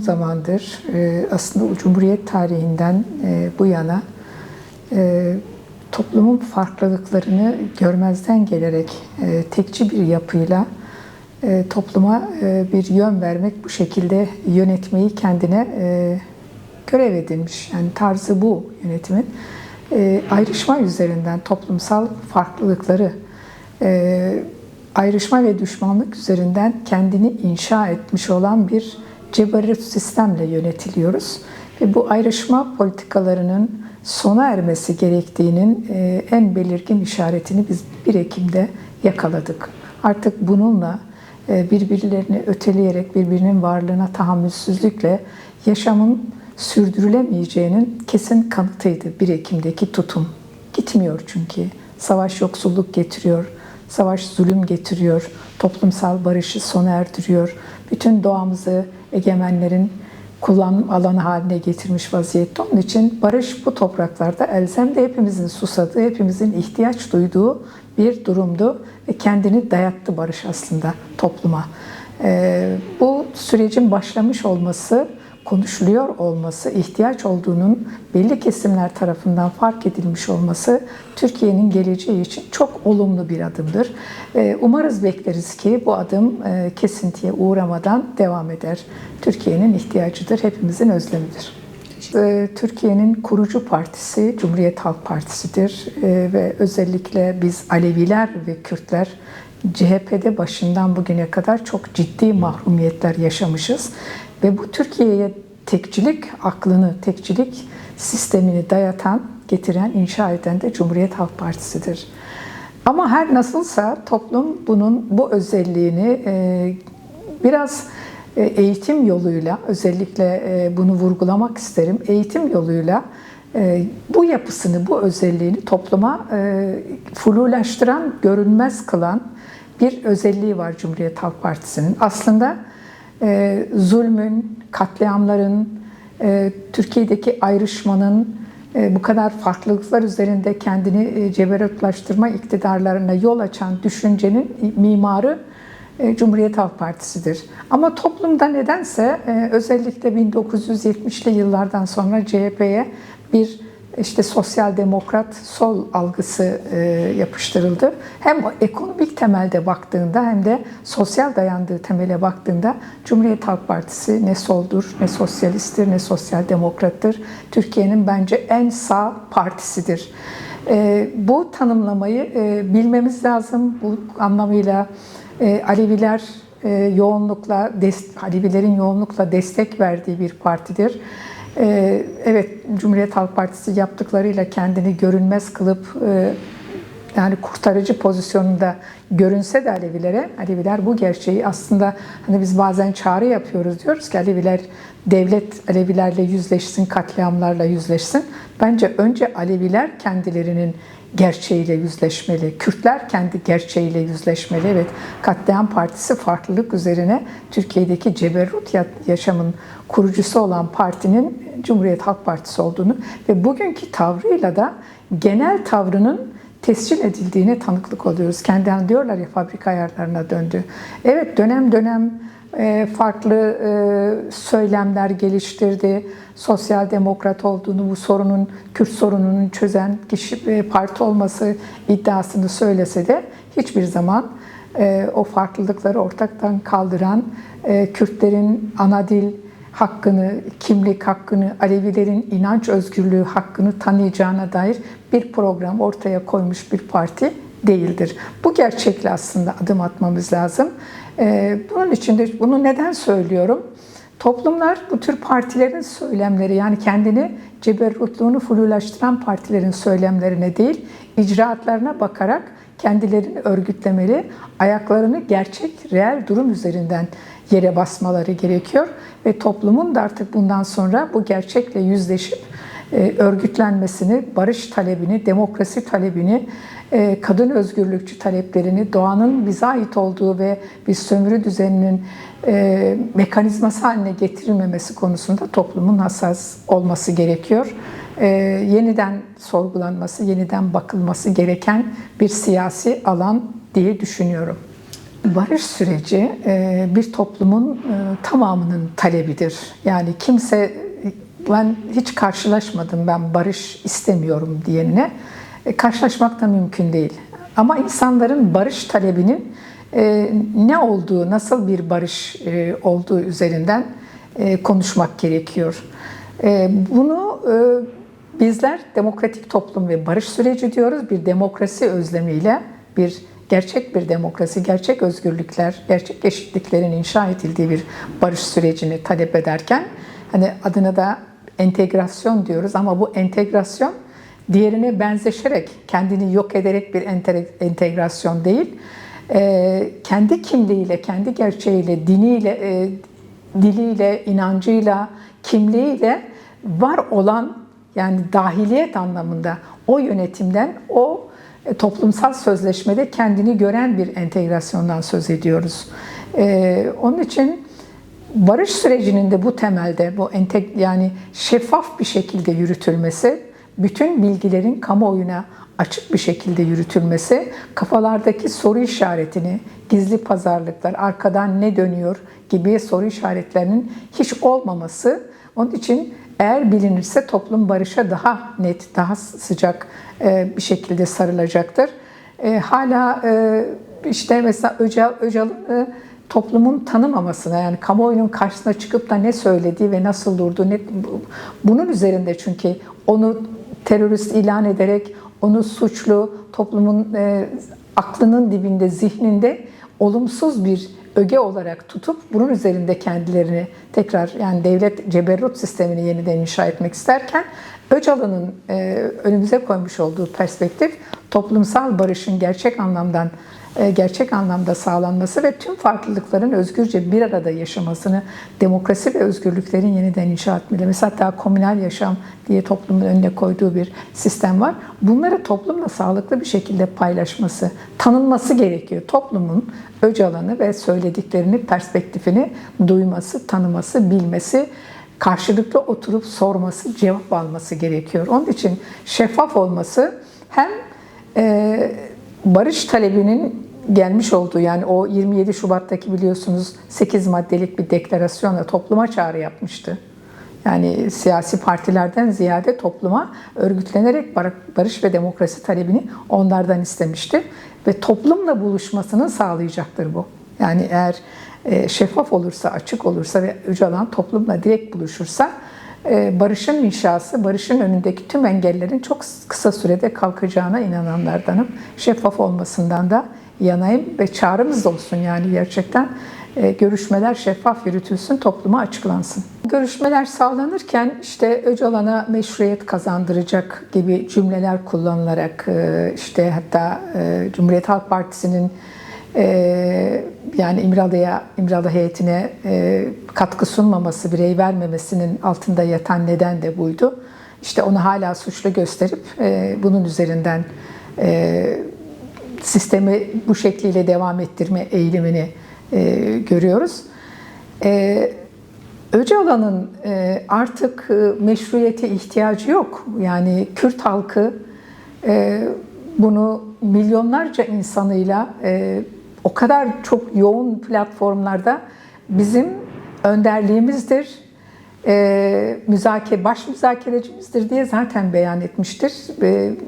zamandır aslında Cumhuriyet tarihinden bu yana toplumun farklılıklarını görmezden gelerek tekçi bir yapıyla topluma bir yön vermek, bu şekilde yönetmeyi kendine görev edinmiş. Yani tarzı bu yönetimin. Ayrışma üzerinden toplumsal farklılıkları, ayrışma ve düşmanlık üzerinden kendini inşa etmiş olan bir ceberrut sistemle yönetiliyoruz. Ve bu ayrışma politikalarının sona ermesi gerektiğinin en belirgin işaretini biz 1 Ekim'de yakaladık. Artık bununla birbirlerini öteleyerek, birbirinin varlığına tahammülsüzlükle yaşamın sürdürülemeyeceğinin kesin kanıtıydı 1 Ekim'deki tutum. Gitmiyor çünkü. Savaş yoksulluk getiriyor, savaş zulüm getiriyor, toplumsal barışı sona erdiriyor. Bütün doğamızı egemenlerin kullanım alanı haline getirmiş vaziyette. Onun için barış bu topraklarda elzem de hepimizin susadığı, hepimizin ihtiyaç duyduğu bir durumdu ve kendini dayattı barış aslında topluma. Bu sürecin başlamış olması, konuşuluyor olması, ihtiyaç olduğunun belli kesimler tarafından fark edilmiş olması Türkiye'nin geleceği için çok olumlu bir adımdır. Umarız, bekleriz ki bu adım kesintiye uğramadan devam eder. Türkiye'nin ihtiyacıdır, hepimizin özlemidir. Türkiye'nin kurucu partisi Cumhuriyet Halk Partisi'dir ve özellikle biz Aleviler ve Kürtler CHP'de başından bugüne kadar çok ciddi mahrumiyetler yaşamışız. Ve bu Türkiye'ye tekçilik aklını, tekçilik sistemini dayatan, getiren, inşa eden de Cumhuriyet Halk Partisi'dir. Ama her nasılsa toplum bunun bu özelliğini biraz eğitim yoluyla, özellikle bunu vurgulamak isterim, eğitim yoluyla bu yapısını, bu özelliğini topluma flulaştıran, görünmez kılan bir özelliği var Cumhuriyet Halk Partisi'nin. Aslında zulmün, katliamların, Türkiye'deki ayrışmanın, bu kadar farklılıklar üzerinde kendini ceberutlaştırma iktidarlarına yol açan düşüncenin mimarı Cumhuriyet Halk Partisi'dir. Ama toplumda nedense özellikle 1970'li yıllardan sonra CHP'ye bir sosyal demokrat sol algısı yapıştırıldı. Hem ekonomik temelde baktığında hem de sosyal dayandığı temele baktığında Cumhuriyet Halk Partisi ne soldur, ne sosyalisttir, ne sosyal demokrattır. Türkiye'nin bence en sağ partisidir. Bu tanımlamayı bilmemiz lazım. Bu anlamıyla Aleviler Alevilerin yoğunlukla destek verdiği bir partidir. Evet, Cumhuriyet Halk Partisi yaptıklarıyla kendini görünmez kılıp yani kurtarıcı pozisyonunda görünse de Aleviler bu gerçeği aslında, hani biz bazen çağrı yapıyoruz, diyoruz ki devlet Alevilerle yüzleşsin, katliamlarla yüzleşsin. Bence önce Aleviler kendilerinin gerçeğiyle yüzleşmeli. Kürtler kendi gerçeğiyle yüzleşmeli. Evet, Katliam Partisi farklılık üzerine Türkiye'deki ceberrut yaşamın kurucusu olan partinin Cumhuriyet Halk Partisi olduğunu ve bugünkü tavrıyla da genel tavrının tescil edildiğine tanıklık oluyoruz. Kendilerine diyorlar ya, fabrika ayarlarına döndü. Evet, dönem dönem farklı söylemler geliştirdi. Sosyal demokrat olduğunu, bu sorunun, Kürt sorununu çözen kişi parti olması iddiasını söylese de hiçbir zaman o farklılıkları ortaktan kaldıran, Kürtlerin ana dil hakkını, kimlik hakkını, Alevilerin inanç özgürlüğü hakkını tanıyacağına dair bir program ortaya koymuş bir parti değildir. Bu gerçekle aslında adım atmamız lazım. Bunun için de bunu neden söylüyorum? Toplumlar bu tür partilerin söylemleri, yani kendini ceberrutluğunu flulaştıran partilerin söylemlerine değil, icraatlarına bakarak kendilerini örgütlemeli, ayaklarını gerçek, reel durum üzerinden yere basmaları gerekiyor. Ve toplumun da artık bundan sonra bu gerçekle yüzleşip örgütlenmesini, barış talebini, demokrasi talebini, kadın özgürlükçü taleplerini, doğanın bize ait olduğu ve bir sömürü düzeninin mekanizması haline getirilmemesi konusunda toplumun hassas olması gerekiyor. Yeniden sorgulanması, yeniden bakılması gereken bir siyasi alan diye düşünüyorum. Barış süreci bir toplumun tamamının talebidir. Yani kimse, ben hiç karşılaşmadım, ben barış istemiyorum diyenine. Karşılaşmak da mümkün değil. Ama insanların barış talebinin ne olduğu, nasıl bir barış olduğu üzerinden konuşmak gerekiyor. Bunu bizler demokratik toplum ve barış süreci diyoruz. Bir demokrasi özlemiyle, gerçek bir demokrasi, gerçek özgürlükler, gerçek eşitliklerin inşa edildiği bir barış sürecini talep ederken, hani adına da entegrasyon diyoruz ama bu entegrasyon diğerine benzeşerek, kendini yok ederek bir entegrasyon değil, kendi kimliğiyle, kendi gerçeğiyle, diniyle, diliyle, inancıyla, kimliğiyle var olan, yani dahiliyet anlamında o yönetimden, o toplumsal sözleşmede kendini gören bir entegrasyondan söz ediyoruz. Onun için barış sürecinin de bu temelde, yani şeffaf bir şekilde yürütülmesi, bütün bilgilerin kamuoyuna açık bir şekilde yürütülmesi, kafalardaki soru işaretini, gizli pazarlıklar, arkadan ne dönüyor gibi soru işaretlerinin hiç olmaması. Onun için eğer bilinirse toplum barışa daha net, daha sıcak bir şekilde sarılacaktır. Hala işte mesela Öcalan'ı toplumun tanımamasına, yani kamuoyunun karşısına çıkıp da ne söylediği ve nasıl durduğu, bunun üzerinde, çünkü onu terörist ilan ederek, onu suçlu, toplumun aklının dibinde, zihninde olumsuz bir öge olarak tutup bunun üzerinde kendilerini tekrar, yani devlet ceberrut sistemini yeniden inşa etmek isterken, Öcalan'ın önümüze koymuş olduğu perspektif toplumsal barışın gerçek anlamda sağlanması ve tüm farklılıkların özgürce bir arada yaşamasını, demokrasi ve özgürlüklerin yeniden inşa etmesi, hatta komünel yaşam diye toplumun önüne koyduğu bir sistem var. Bunları toplumla sağlıklı bir şekilde paylaşması, tanınması gerekiyor. Toplumun Öcalan'ı ve söylediklerini, perspektifini duyması, tanıması, bilmesi, karşılıklı oturup sorması, cevap alması gerekiyor. Onun için şeffaf olması, hem barış talebinin gelmiş olduğu, yani o 27 Şubat'taki biliyorsunuz 8 maddelik bir deklarasyonla topluma çağrı yapmıştı. Yani siyasi partilerden ziyade topluma örgütlenerek barış ve demokrasi talebini onlardan istemişti. Ve toplumla buluşmasını sağlayacaktır bu. Yani eğer şeffaf olursa, açık olursa ve Öcalan toplumla direkt buluşursa, barışın inşası, barışın önündeki tüm engellerin çok kısa sürede kalkacağına inananlardanım. Şeffaf olmasından da yanayım ve çağrımız da olsun, yani gerçekten görüşmeler şeffaf yürütülsün, topluma açıklansın. Görüşmeler sağlanırken işte Öcalan'a meşruiyet kazandıracak gibi cümleler kullanılarak, işte hatta Cumhuriyet Halk Partisi'nin yani İmralı heyetine katkı sunmaması, birey vermemesinin altında yatan neden de buydu. İşte onu hala suçlu gösterip bunun üzerinden sistemi bu şekliyle devam ettirme eğilimini görüyoruz. Öcalan'ın artık meşruiyete ihtiyacı yok. Yani Kürt halkı bunu milyonlarca insanıyla o kadar çok yoğun platformlarda bizim önderliğimizdir, baş müzakerecimizdir diye zaten beyan etmiştir.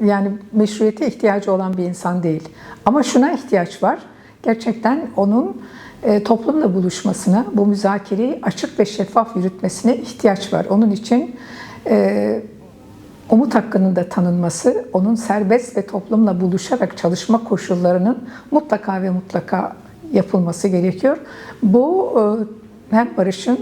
Yani meşruiyete ihtiyacı olan bir insan değil. Ama şuna ihtiyaç var. Gerçekten onun toplumla buluşmasına, bu müzakereyi açık ve şeffaf yürütmesine ihtiyaç var. Onun için umut hakkının da tanınması, onun serbest ve toplumla buluşarak çalışma koşullarının mutlaka ve mutlaka yapılması gerekiyor. Bu hem barışın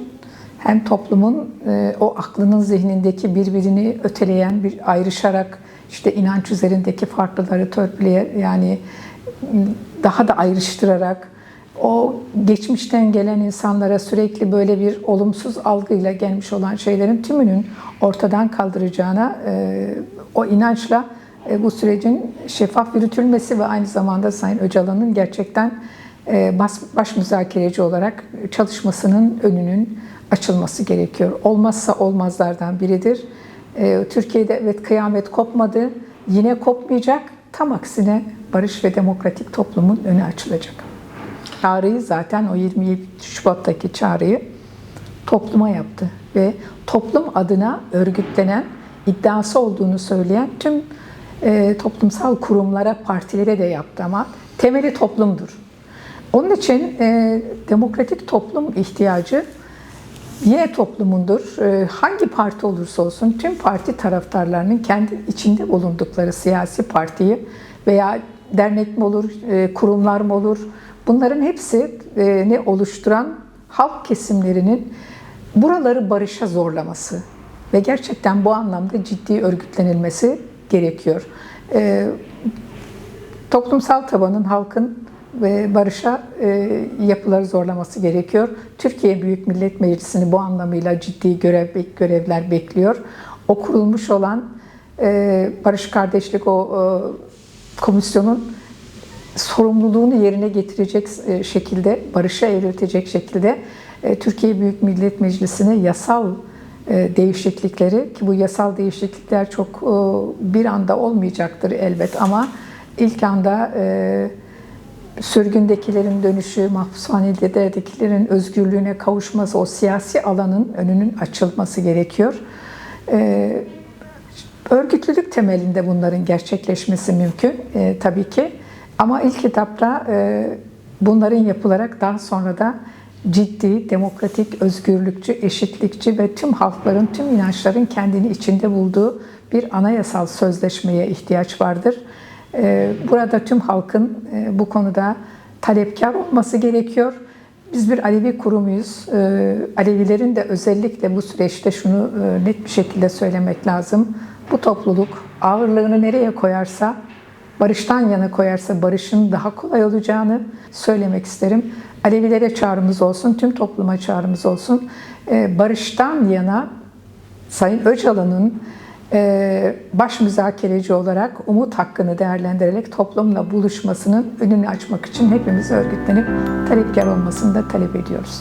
hem toplumun o aklının zihnindeki birbirini öteleyen, bir ayrışarak, işte inanç üzerindeki farklıları yani daha da ayrıştırarak, o geçmişten gelen insanlara sürekli böyle bir olumsuz algıyla gelmiş olan şeylerin tümünün ortadan kaldıracağına, o inançla bu sürecin şeffaf yürütülmesi ve aynı zamanda Sayın Öcalan'ın gerçekten baş müzakereci olarak çalışmasının önünün açılması gerekiyor. Olmazsa olmazlardan biridir. Türkiye'de evet kıyamet kopmadı, yine kopmayacak. Tam aksine barış ve demokratik toplumun önü açılacak. çağrıyı zaten o 27 Şubat'taki çağrıyı topluma yaptı ve toplum adına örgütlenen, iddiası olduğunu söyleyen tüm toplumsal kurumlara, partilere de yaptı ama temeli toplumdur. Onun için demokratik toplum ihtiyacı yine toplumundur. Hangi parti olursa olsun tüm parti taraftarlarının kendi içinde bulundukları siyasi partiyi veya dernek mi olur, kurumlar mı olur, bunların hepsi ne oluşturan halk kesimlerinin buraları barışa zorlaması ve gerçekten bu anlamda ciddi örgütlenilmesi gerekiyor. Toplumsal tabanın, halkın ve barışa yapıları zorlaması gerekiyor. Türkiye Büyük Millet Meclisi'ni bu anlamıyla ciddi görevler bekliyor. O kurulmuş olan Barış Kardeşlik komisyonun sorumluluğunu yerine getirecek şekilde, barışa evriltecek şekilde Türkiye Büyük Millet Meclisi'ne yasal değişiklikleri, ki bu yasal değişiklikler çok bir anda olmayacaktır elbet ama ilk anda sürgündekilerin dönüşü, mahpushanedekilerin özgürlüğüne kavuşması, o siyasi alanın önünün açılması gerekiyor. Örgütlülük temelinde bunların gerçekleşmesi mümkün tabii ki. Ama ilk etapta bunların yapılarak daha sonra da ciddi, demokratik, özgürlükçü, eşitlikçi ve tüm halkların, tüm inançların kendini içinde bulduğu bir anayasal sözleşmeye ihtiyaç vardır. Burada tüm halkın bu konuda talepkar olması gerekiyor. Biz bir Alevi kurumuyuz. Alevilerin de özellikle bu süreçte şunu net bir şekilde söylemek lazım. Bu topluluk ağırlığını nereye koyarsa, barıştan yana koyarsa barışın daha kolay olacağını söylemek isterim. Alevilere çağrımız olsun, tüm topluma çağrımız olsun. Barıştan yana Sayın Öcalan'ın baş müzakereci olarak umut hakkını değerlendirerek toplumla buluşmasının önünü açmak için hepimiz örgütlenip talepkar olmasını da talep ediyoruz.